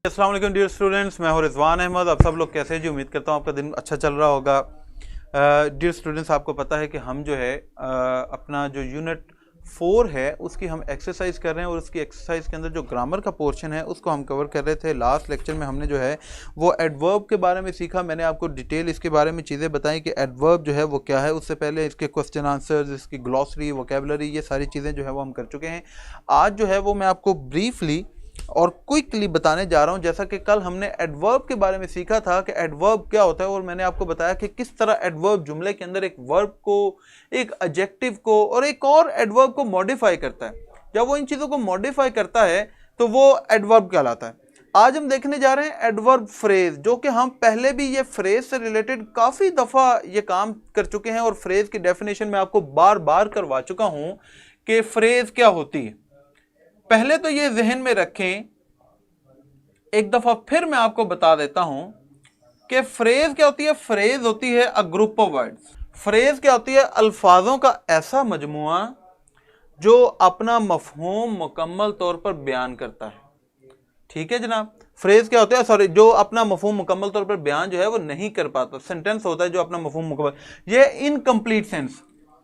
अस्सलाम वालेकुम dear students, मैं हूं रिजवान अहमद। आप सब लोग कैसे हैं जी? उम्मीद करता हूं आपका दिन अच्छा चल रहा होगा। डियर स्टूडेंट्स, आपको पता है कि हम जो है अपना जो यूनिट 4 है उसकी हम एक्सरसाइज कर रहे हैं और उसकी एक्सरसाइज के अंदर जो ग्रामर का पोर्शन है उसको हम कवर कर रहे थे। लास्ट लेक्चर में हमने जो है वो एडवर्ब के बारे में सीखा। मैंने आपको डिटेल इसके बारे में चीज़ें बताई कि एडवर्ब जो है वो क्या है। उससे पहले इसके क्वेश्चन आंसर्स, इसकी ग्लॉसरी, वोकेबलरी, ये सारी चीज़ें जो है वो हम कर चुके हैं। आज जो है वो मैं आपको ब्रीफली और क्विकली बताने जा रहा हूं। जैसा कि कल हमने एडवर्ब के बारे में सीखा था कि एडवर्ब क्या होता है और मैंने आपको बताया कि किस तरह एडवर्ब जुमले के अंदर एक वर्ब को, एक एडजेक्टिव को और एक और एडवर्ब को मॉडिफाई करता है। जब वो इन चीज़ों को मॉडिफाई करता है तो वो एडवर्ब कहलाता है। आज हम देखने जा रहे हैं एडवर्ब फ्रेज, जो कि हम पहले भी ये फ्रेज से रिलेटेड काफ़ी दफ़ा ये काम कर चुके हैं और फ्रेज की डेफिनेशन मैं आपको बार बार करवा चुका हूं कि फ्रेज क्या होती है। पहले तो ये जहन में रखें, एक दफा फिर मैं आपको बता देता हूं कि फ्रेज क्या होती है। फ्रेज होती है अ ग्रुप ऑफ वर्ड्स। फ्रेज क्या होती है? अल्फाजों का ऐसा मजमुआ जो अपना मफहूम मुकम्मल तौर पर बयान करता है। ठीक है जनाब। फ्रेज क्या होता है? सॉरी, जो अपना मफहूम मुकम्मल तौर पर बयान जो है वो नहीं कर पाता। सेंटेंस होता है जो अपना मफहूम मुकम्मल, ये इनकम्प्लीट सेंस,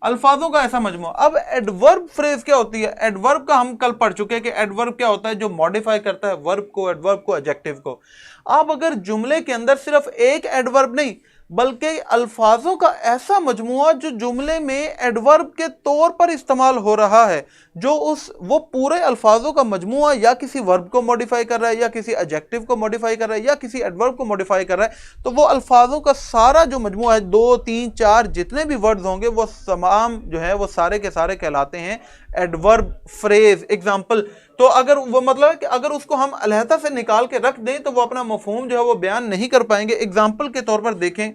अल्फाजों का ऐसा मजमूआ। अब एडवर्ब फ्रेज क्या होती है? एडवर्ब का हम कल पढ़ चुके हैं कि एडवर्ब क्या होता है, जो मॉडिफाई करता है वर्ब को, एडवर्ब को, एडजेक्टिव को। अब अगर जुमले के अंदर सिर्फ एक एडवर्ब नहीं बल्कि अल्फाजों का ऐसा मजमूआ जो जुमले में एडवर्ब के तौर पर इस्तेमाल हो रहा है, जो वो पूरे अल्फाजों का मजमूआ या किसी वर्ब को मॉडिफाई कर रहा है, या किसी एडजेक्टिव को मॉडिफाई कर रहा है, या किसी एडवर्ब को मॉडिफाई कर रहा है, तो वो अल्फाजों का सारा जो मजमूआ है, 2, 3, 4 जितने भी वर्ड्स होंगे वो तमाम जो है वो सारे के सारे कहलाते हैं एडवर्ब फ्रेज। एग्जाम्पल, तो अगर वो मतलब है कि अगर उसको हम अलहदा से निकाल के रख दें तो वो अपना मफहूम जो है वो बयान नहीं कर पाएंगे। एग्जाम्पल के तौर पर देखें,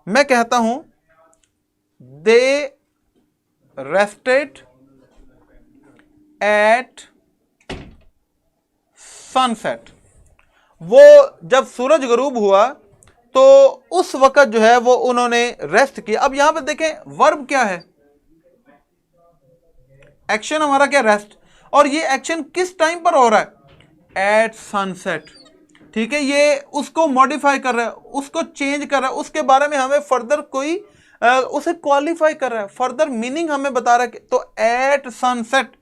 मैं कहता हूं दे रेस्टेड एट सनसेट। वो जब सूरज गरूब हुआ तो उस वक्त जो है वो उन्होंने रेस्ट किया। अब यहां पर देखें वर्ब क्या है, एक्शन हमारा क्या, रेस्ट। और ये एक्शन किस टाइम पर हो रहा है? At sunset. ठीक है, ये उसको मॉडिफाई कर रहा है, उसको चेंज कर रहा है, उसके बारे में हमें फर्दर कोई उसे क्वालिफाई कर रहा है, फर्दर मीनिंग हमें बता रहा है। तो एट सनसेट,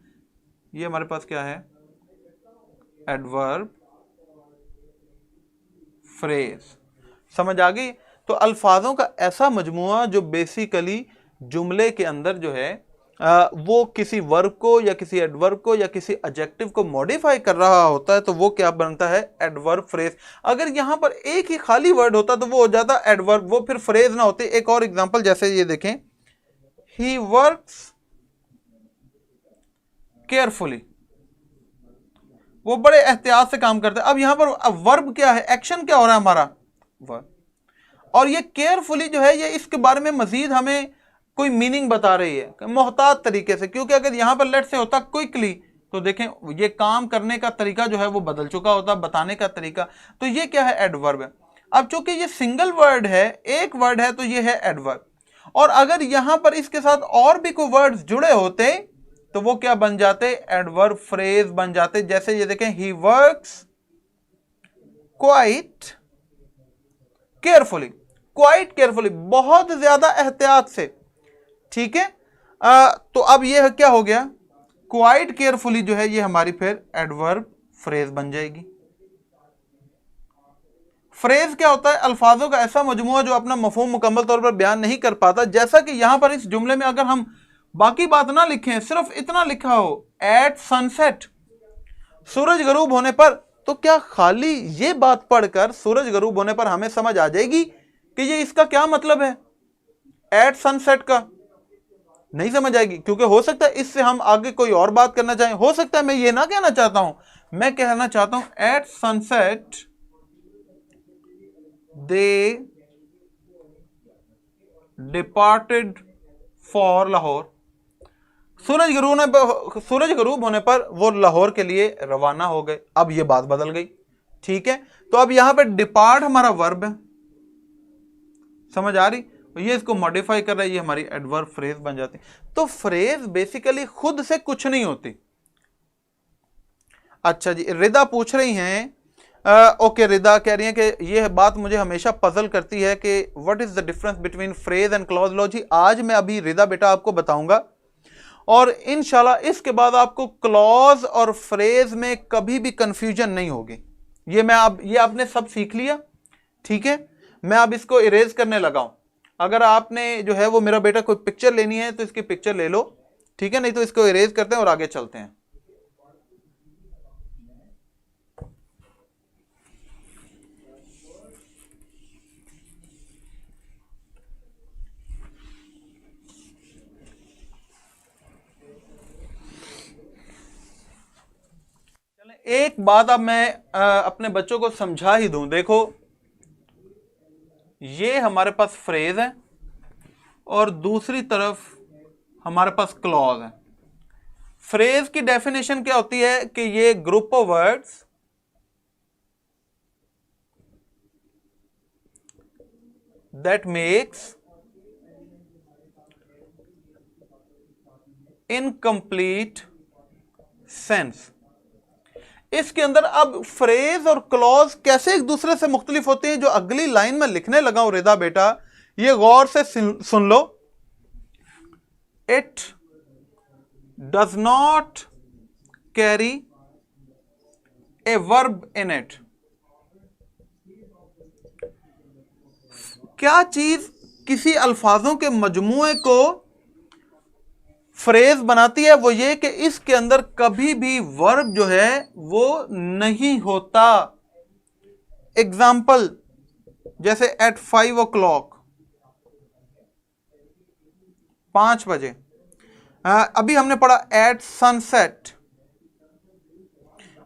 ये हमारे पास क्या है? Adverb phrase. समझ आ गई? तो अल्फाजों का ऐसा मजमुआ जो बेसिकली जुमले के अंदर जो है वो किसी वर्ब को या किसी एडवर्ब को या किसी एडजेक्टिव को मॉडिफाई कर रहा होता है, तो वो क्या बनता है? Adverb phrase. अगर यहां पर एक ही खाली वर्ड होता तो वो हो जाता एडवर्ब, वो फिर फ्रेज ना होती। एक और एग्जांपल, जैसे ये देखें, ही वर्क्स केयरफुली, वो बड़े एहतियात से काम करता है। अब यहां पर वर्ब क्या है, एक्शन क्या हो रहा है हमारा? वर्ब। और ये केयरफुली जो है ये इसके बारे में मजीद हमें कोई मीनिंग बता रही है मोहतात तरीके से, क्योंकि अगर यहां पर लेट से होता क्विकली तो देखें ये काम करने का तरीका जो है वो बदल चुका होता, बताने का तरीका। तो ये क्या है? एडवर्ब है। अब चूंकि ये सिंगल वर्ड है, एक वर्ड है, तो ये है एडवर्ब। और अगर यहां पर इसके साथ और भी कोई वर्ड्स जुड़े होते तो वो क्या बन जाते? एडवर्ब फ्रेज बन जाते। जैसे ये देखें, he works quite carefully, quite carefully, बहुत ज्यादा एहतियात से। ठीक है, तो अब ये क्या हो गया? क्वाइट केयरफुली जो है ये हमारी फिर एडवर्ब फ्रेज बन जाएगी। फ्रेज क्या होता है? अल्फाजों का ऐसा मजमुआ जो अपना मफहूम मुकम्मल तौर पर बयान नहीं कर पाता। जैसा कि यहां पर इस जुमले में अगर हम बाकी बात ना लिखें, सिर्फ इतना लिखा हो एट सनसेट, सूरज गरूब होने पर, तो क्या खाली ये बात पढ़कर सूरज गरूब होने पर हमें समझ आ जाएगी कि ये इसका क्या मतलब है एट सनसेट का? नहीं समझ आएगी, क्योंकि हो सकता है इससे हम आगे कोई और बात करना चाहें। हो सकता है मैं ये ना कहना चाहता हूं, मैं कहना चाहता हूं at sunset they departed for Lahore. सूरज गरूब होने पर वो लाहौर के लिए रवाना हो गए। अब ये बात बदल गई। ठीक है, तो अब यहां पे डिपार्ट हमारा वर्ब है, समझ आ रही? ये इसको मॉडिफाई कर रहा है, ये हमारी एडवर्ब फ्रेज बन जाती है। तो फ्रेज बेसिकली खुद से कुछ नहीं होती। अच्छा जी, रिदा पूछ रही हैं, ओके, रिदा कह रही हैं कि ये बात मुझे हमेशा पजल करती है कि what is the difference between phrase and clause लो जी। आज मैं अभी रिदा बेटा आपको बताऊंगा, और इंशाल्लाह इसके बाद आपको क्लॉज और फ्रेज में कभी भी कंफ्यूजन नहीं होगी। ये आपने सब सीख लिया, ठीक है। मैं अब इसको इरेज करने लगा हूं। अगर आपने जो है वो मेरा बेटा कोई पिक्चर लेनी है तो इसकी पिक्चर ले लो, ठीक है, नहीं तो इसको इरेज करते हैं और आगे चलते हैं। एक बात अब मैं अपने बच्चों को समझा ही दूं। देखो, ये हमारे पास फ्रेज है और दूसरी तरफ हमारे पास क्लॉज है। फ्रेज की डेफिनेशन क्या होती है कि ये group of words that makes incomplete sense. इसके अंदर अब फ्रेज और क्लॉज कैसे एक दूसरे से मुख्तलिफ होते हैं, जो अगली लाइन में लिखने लगा हूं रिदा बेटा, ये गौर से सुन लो। It does not carry a verb in it. क्या चीज किसी अल्फाजों के मजमूए को फ्रेज बनाती है, वो ये कि इसके अंदर कभी भी वर्ब जो है वो नहीं होता। एग्जाम्पल जैसे एट 5 o'clock, 5 बजे। अभी हमने पढ़ा एट सनसेट,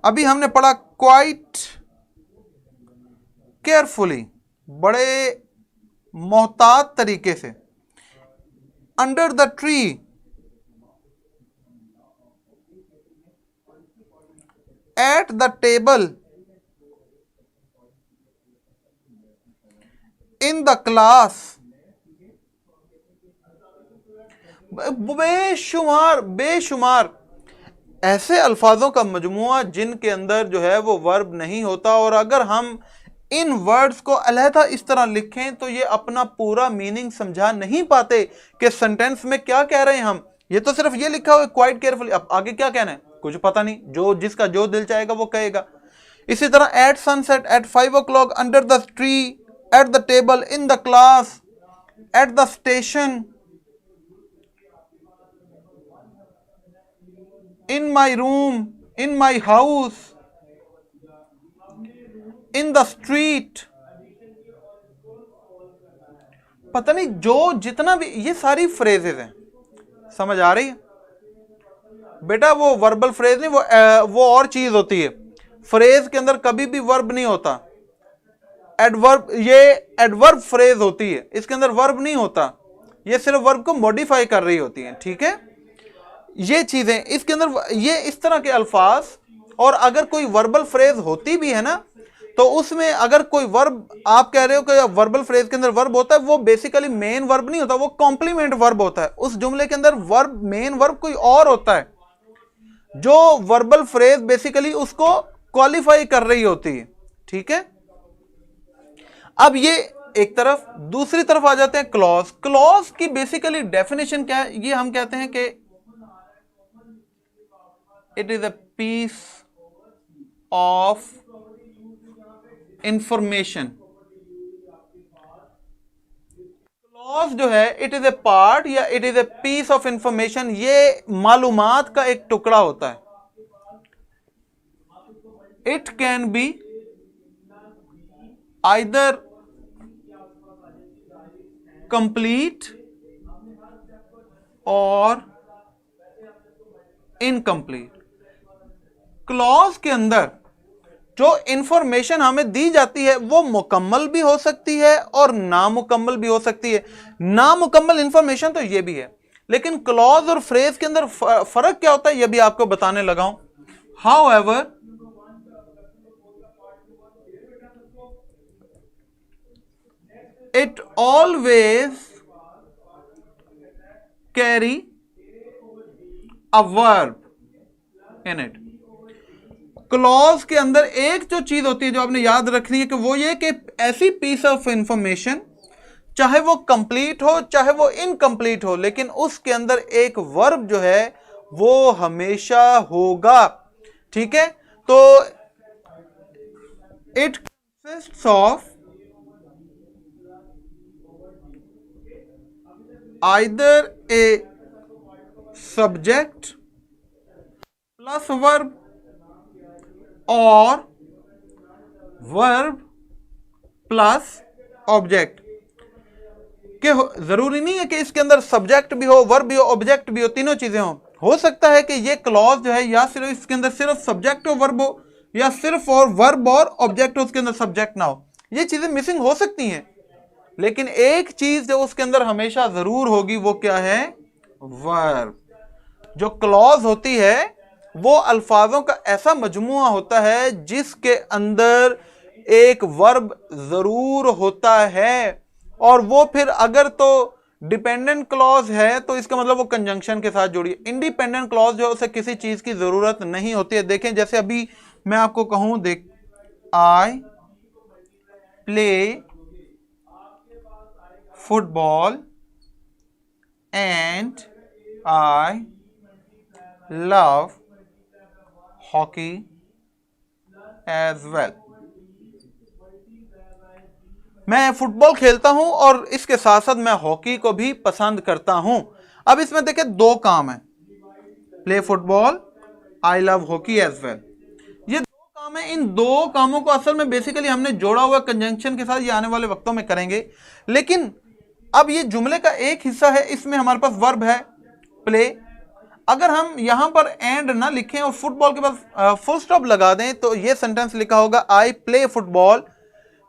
अभी हमने पढ़ा क्वाइट केयरफुली, बड़े मोहतात तरीके से। Under the tree, at the table, in the class. बेशुमार ऐसे अल्फाजों का मजमुआ जिनके अंदर जो है वो वर्ब नहीं होता, और अगर हम इन वर्ड्स को अलहदा इस तरह लिखें तो ये अपना पूरा मीनिंग समझा नहीं पाते कि सेंटेंस में क्या कह रहे हैं हम। ये तो सिर्फ ये लिखा हुआ है क्वाइट केयरफुली, अब आगे क्या कहना है कुछ पता नहीं, जो जिसका जो दिल चाहेगा वो कहेगा। इसी तरह at sunset, at 5 o'clock, under the tree, at the table, in the class, at the station, in my room, in my house, in the street। पता नहीं जो जितना भी, ये सारी फ्रेजेस हैं, समझ आ रही है बेटा। वो वर्बल फ्रेज नहीं, वो और चीज होती है। फ्रेज के अंदर कभी भी वर्ब नहीं होता। एडवर्ब, ये एडवर्ब फ्रेज होती है, इसके अंदर वर्ब नहीं होता, ये सिर्फ वर्ब को मॉडिफाई कर रही होती है, ठीक है। ये चीजें इसके अंदर, ये इस तरह के अल्फाज। और अगर कोई वर्बल फ्रेज होती भी है ना, तो उसमें अगर कोई वर्ब आप कह रहे हो कि वर्बल फ्रेज के अंदर वर्ब होता है, वो बेसिकली मेन वर्ब नहीं होता, वो कॉम्प्लीमेंट वर्ब होता है। उस जुमले के अंदर वर्ब, मेन वर्ब कोई और होता है, जो वर्बल फ्रेज बेसिकली उसको क्वालिफाई कर रही होती है, ठीक है। अब ये एक तरफ, दूसरी तरफ आ जाते हैं क्लॉज। क्लॉज की बेसिकली डेफिनेशन क्या है, ये हम कहते हैं कि it is a piece of information। Clause जो है इट इज ए पार्ट या it is a piece of information, ये मालूमात का एक टुकड़ा होता है। It can be either complete or incomplete. Clause के अंदर जो इंफॉर्मेशन हमें दी जाती है वो मुकम्मल भी हो सकती है और नामुकम्मल भी हो सकती है। नामुकम्मल इंफॉर्मेशन तो ये भी है, लेकिन क्लॉज और फ्रेज के अंदर फर्क क्या होता है ये भी आपको बताने लगा हूं। However, it always carry a verb in it। Clause के अंदर एक जो चीज होती है जो आपने याद रखनी है कि वो ये कि ऐसी पीस ऑफ इंफॉर्मेशन, चाहे वो कंप्लीट हो चाहे वो इनकम्प्लीट हो, लेकिन उसके अंदर एक वर्ब जो है वो हमेशा होगा। ठीक है, तो it consists of either a subject plus verb और वर्ब प्लस ऑब्जेक्ट। कि जरूरी नहीं है कि इसके अंदर सब्जेक्ट भी हो, वर्ब भी हो, ऑब्जेक्ट भी हो, तीनों चीजें हो सकता है कि ये क्लॉज जो है या सिर्फ इसके अंदर सिर्फ सब्जेक्ट हो, वर्ब हो, या सिर्फ और वर्ब और ऑब्जेक्ट हो, उसके अंदर सब्जेक्ट ना हो। ये चीजें मिसिंग हो सकती हैं, लेकिन एक चीज जो उसके अंदर हमेशा जरूर होगी वो क्या है? वर्ब। जो क्लॉज होती है वो अल्फाजों का ऐसा मजमुआ होता है जिसके अंदर एक वर्ब जरूर होता है, और वो फिर अगर तो डिपेंडेंट क्लॉज है तो इसका मतलब वो कंजंक्शन के साथ जुड़ी है। इंडिपेंडेंट क्लॉज जो है उसे किसी चीज की जरूरत नहीं होती है। देखें, जैसे अभी मैं आपको कहूं, देख, I play football and I love hockey as well. मैं फुटबॉल खेलता हूं और इसके साथ साथ मैं हॉकी को भी पसंद करता हूं। अब इसमें देखिए दो काम है, play football, I love hockey as well. ये दो काम है। इन दो कामों को असल में बेसिकली हमने जोड़ा हुआ कंजंक्शन के साथ, ये आने वाले वक्तों में करेंगे। लेकिन अब ये जुमले का एक हिस्सा है, इसमें हमारे पास वर्ब है प्ले। अगर हम यहां पर एंड ना लिखें और फुटबॉल के पास फुल स्टॉप लगा दें तो ये सेंटेंस लिखा होगा आई प्ले फुटबॉल,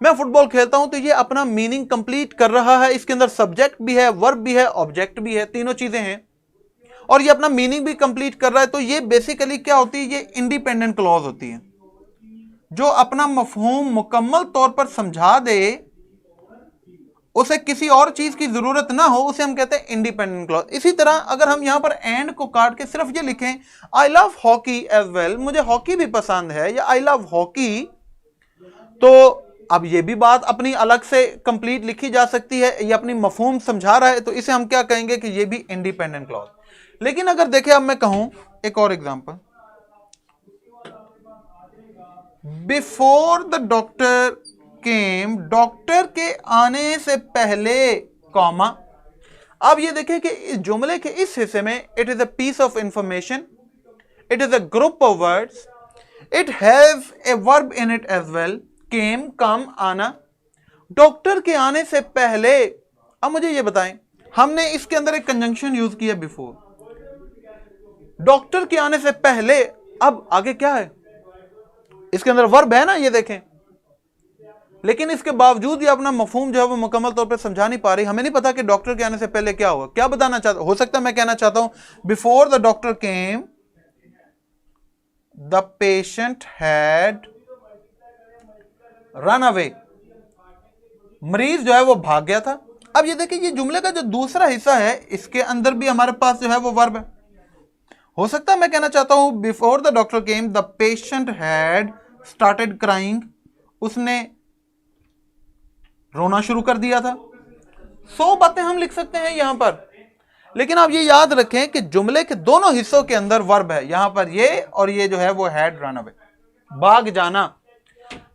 मैं फुटबॉल खेलता हूं, तो ये अपना मीनिंग कंप्लीट कर रहा है। इसके अंदर सब्जेक्ट भी है, वर्ब भी है, ऑब्जेक्ट भी है, तीनों चीजें हैं, और ये अपना मीनिंग भी कंप्लीट कर रहा है। तो ये बेसिकली क्या होती है? ये इंडिपेंडेंट क्लॉज होती है जो अपना मफहूम मुकम्मल तौर पर समझा दे, उसे किसी और चीज की जरूरत ना हो, उसे हम कहते हैं इंडिपेंडेंट क्लॉज। इसी तरह अगर हम यहां पर एंड को काट के सिर्फ ये लिखें I love hockey as well, मुझे हॉकी भी पसंद है, या आई लव हॉकी, तो अब ये भी बात अपनी अलग से कंप्लीट लिखी जा सकती है, ये अपनी मफहूम समझा रहा है, तो इसे हम क्या कहेंगे कि ये भी इंडिपेंडेंट क्लॉज। लेकिन अगर देखें, अब मैं कहूं एक और example, before the doctor came, doctor के आने से पहले, कॉमा। अब ये देखें कि इस जुमले के इस हिस्से में it is a piece of information, it is a group of words, it has a verb in it as well, came, come, आना, डॉक्टर के आने से पहले। अब मुझे ये बताएं, हमने इसके अंदर एक कंजंक्शन यूज किया बिफोर, डॉक्टर के आने से पहले। अब आगे क्या है? इसके अंदर वर्ब है ना, ये देखें, लेकिन इसके बावजूद ये अपना मफहूम जो है वो मुकम्मल तौर पे समझा नहीं पा रही। हमें नहीं पता कि डॉक्टर के आने से पहले क्या हुआ। क्या बताना चाहता, हो सकता है मैं कहना चाहता हूं before the doctor came the patient had run away, मरीज जो है वो भाग गया था। अब ये देखिए, ये जुमले का जो दूसरा हिस्सा है इसके अंदर भी हमारे पास जो है वो वर्ब है। हो सकता है मैं कहना चाहता हूं before the doctor came the patient had started crying, उसने रोना शुरू कर दिया था। 100 बातें हम लिख सकते हैं यहां पर, लेकिन आप ये याद रखें कि जुमले के दोनों हिस्सों के अंदर वर्ब है। यहां पर ये और ये जो है वो हैड रन अवे, भाग जाना।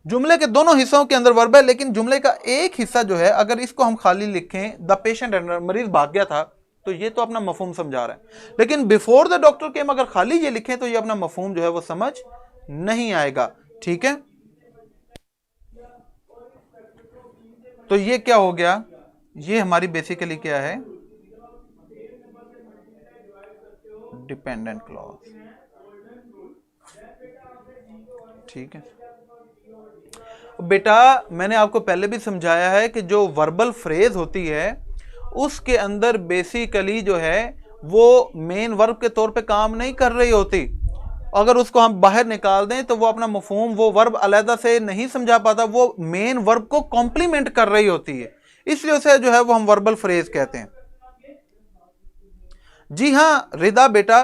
जुमले के दोनों हिस्सों के अंदर वर्ब है, लेकिन जुमले का एक हिस्सा जो है अगर इसको हम खाली लिखें द पेशेंट, मरीज भाग गया था, तो ये तो अपना मफहूम समझा रहा है। लेकिन बिफोर द डॉक्टर केम अगर खाली ये लिखें तो ये अपना मफहूम जो है वो समझ नहीं आएगा। ठीक है, तो ये क्या हो गया? ये हमारी बेसिकली क्या है? Dependent clause. ठीक है बेटा, मैंने आपको पहले भी समझाया है कि जो वर्बल फ्रेज होती है उसके अंदर बेसिकली जो है वो मेन वर्ब के तौर पे काम नहीं कर रही होती। अगर उसको हम बाहर निकाल दें तो वो अपना मफहूम, वो वर्ब अलहदा से नहीं समझा पाता, वो मेन वर्ब को कॉम्प्लीमेंट कर रही होती है, इसलिए उसे जो है वो हम वर्बल फ्रेज कहते हैं। जी हां रिदा बेटा,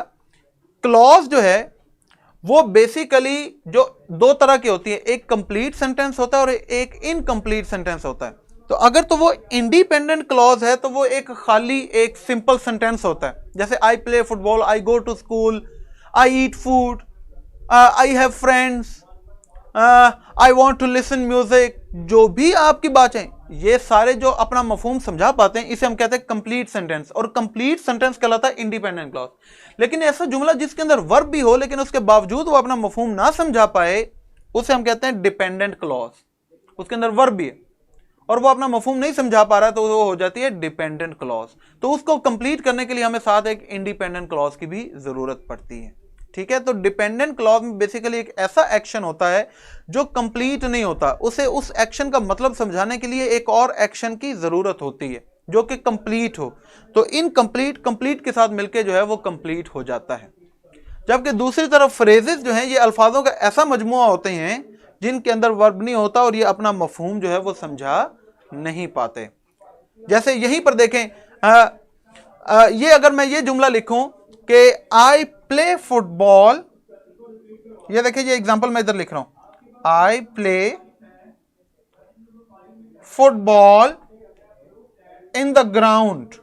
क्लॉज जो है वो बेसिकली जो दो तरह की होती है, एक कंप्लीट सेंटेंस होता है और एक इनकम्प्लीट सेंटेंस होता है। तो अगर तो वो इंडिपेंडेंट क्लॉज है तो वो एक खाली एक सिंपल सेंटेंस होता है, जैसे I play football, I go to school, I eat food, I have friends, I want to listen music. जो भी आपकी बातें, ये सारे जो अपना मफहूम समझा पाते हैं, इसे हम कहते हैं कंप्लीट सेंटेंस, और कंप्लीट सेंटेंस कहलाता है इंडिपेंडेंट क्लॉज। लेकिन ऐसा जुमला जिसके अंदर वर्ब भी हो लेकिन उसके बावजूद वो अपना मफहूम ना समझा पाए, उसे हम कहते हैं डिपेंडेंट क्लॉज। उसके अंदर वर्ब भी है और वो अपना मफहूम नहीं समझा पा रहा, तो वो हो जाती है डिपेंडेंट क्लॉज। तो उसको कंप्लीट करने के लिए हमें साथ एक इंडिपेंडेंट क्लॉज की भी जरूरत पड़ती है। ठीक है, तो डिपेंडेंट क्लॉज में बेसिकली एक ऐसा एक्शन होता है जो कंप्लीट नहीं होता, उसे उस एक्शन का मतलब समझाने के लिए एक और एक्शन की जरूरत होती है जो कि कंप्लीट हो। तो इनकम्प्लीट कंप्लीट के साथ मिलकर जो है वो कंप्लीट हो जाता है। जबकि दूसरी तरफ फ्रेजेस जो हैं ये अल्फाजों का ऐसा मजमुआ होते हैं जिनके अंदर वर्ब नहीं होता और ये अपना मफहूम जो है वो समझा नहीं पाते। जैसे यहीं पर देखें, ये अगर मैं ये जुमला लिखूं कि आई प्ले फुटबॉल, ये देखिए ये एग्जांपल मैं इधर लिख रहा हूं, आई play football in the ground,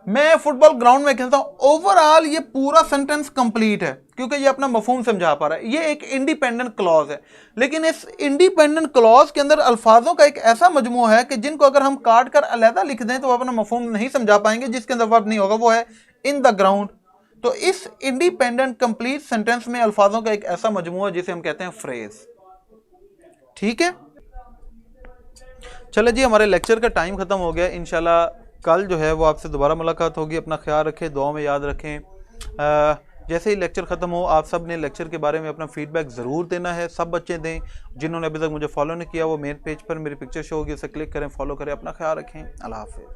मैं फुटबॉल ग्राउंड में खेलता हूं। ओवरऑल ये पूरा सेंटेंस कंप्लीट है क्योंकि ये अपना मफहूम समझा पा रहा है। ये एक इंडिपेंडेंट क्लॉज है, लेकिन इस इंडिपेंडेंट क्लॉज के अंदर अल्फाजों का एक ऐसा मजमू है कि जिनको अगर हम काट कर अलहदा लिख दें तो वो अपना मफहूम नहीं समझा पाएंगे, जिसके अंदर वर्ब नहीं होगा, वो है इन द ग्राउंड। तो इस इंडिपेंडेंट कंप्लीट सेंटेंस में अल्फाजों का एक ऐसा मजमू है जिसे हम कहते हैं फ्रेज। ठीक है, चलो जी, हमारे लेक्चर का टाइम खत्म हो गया। इंशाल्लाह कल जो है वो आपसे दोबारा मुलाकात होगी। अपना ख्याल रखें, दुआ में याद रखें। जैसे ही लेक्चर ख़त्म हो आप सब ने लेक्चर के बारे में अपना फीडबैक ज़रूर देना है। सब बच्चे दें। जिन्होंने अभी तक मुझे फॉलो नहीं किया वो मेन पेज पर मेरी पिक्चर शो होगी, उसे क्लिक करें, फॉलो करें। अपना ख्याल रखें। अल्लाह हाफ़िज़।